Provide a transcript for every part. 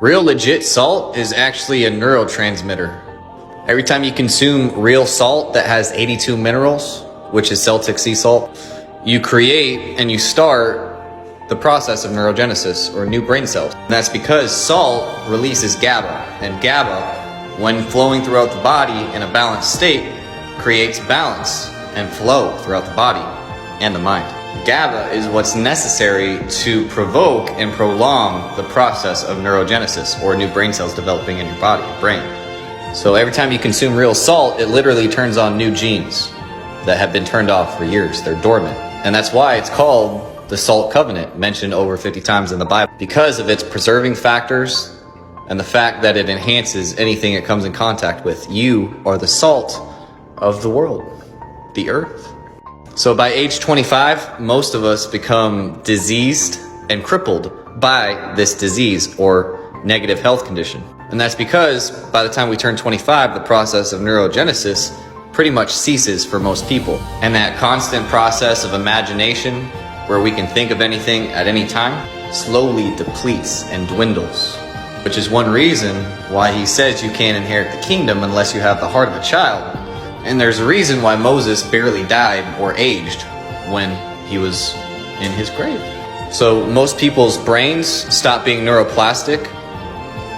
Real legit salt is actually a neurotransmitter. Every time you consume real salt that has 82 minerals, which is Celtic sea salt, you create and you start the process of neurogenesis, or new brain cells. And that's because salt releases GABA, and GABA, when flowing throughout the body in a balanced state, creates balance and flow throughout the body and the mind. GABA is what's necessary to provoke and prolong the process of neurogenesis, or new brain cells developing in your body, your brain. So every time you consume real salt, it literally turns on new genes that have been turned off for years. They're dormant. And that's why it's called the Salt Covenant, mentioned over 50 times in the Bible, because of its preserving factors and the fact that it enhances anything it comes in contact with. You are the salt of the world, the earth. So by age 25, most of us become diseased and crippled by this disease or negative health condition. And that's because by the time we turn 25, the process of neurogenesis pretty much ceases for most people. And that constant process of imagination, where we can think of anything at any time, slowly depletes and dwindles. Which is one reason why he says you can't inherit the kingdom unless you have the heart of a child. And there's a reason why Moses barely died or aged when he was in his grave. So most people's brains stop being neuroplastic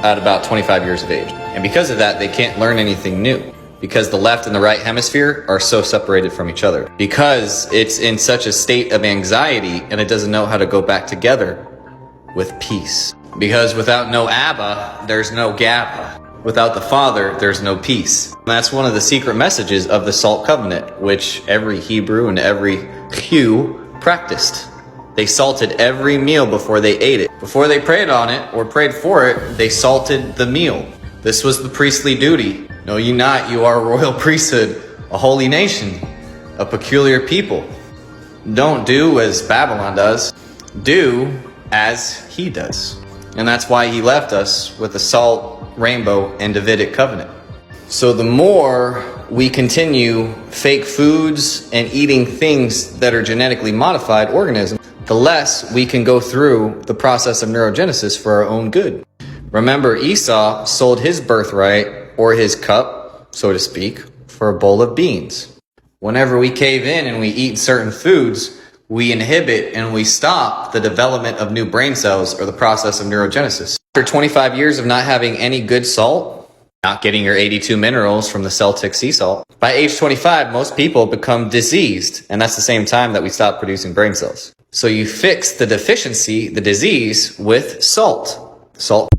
at about 25 years of age. And because of that, they can't learn anything new, because the left and the right hemisphere are so separated from each other, because it's in such a state of anxiety and it doesn't know how to go back together with peace. Because without no Abba, there's no GABA. Without the Father, there's no peace. And that's one of the secret messages of the Salt Covenant, which every Hebrew and every Jew practiced. They salted every meal before they ate it. Before they prayed on it or prayed for it, they salted the meal. This was the priestly duty. Know ye not, you are a royal priesthood, a holy nation, a peculiar people. Don't do as Babylon does. Do as he does. And that's why he left us with the salt, rainbow, and Davidic covenant. So the more we continue fake foods and eating things that are genetically modified organisms, the less we can go through the process of neurogenesis for our own good. Remember, Esau sold his birthright, or his cup, so to speak, for a bowl of beans. Whenever we cave in and we eat certain foods, we inhibit and we stop the development of new brain cells, or the process of neurogenesis. After 25 years of not having any good salt, not getting your 82 minerals from the Celtic sea salt, by age 25, most people become diseased, and that's the same time that we stop producing brain cells. So you fix the deficiency, the disease, with salt. Salt.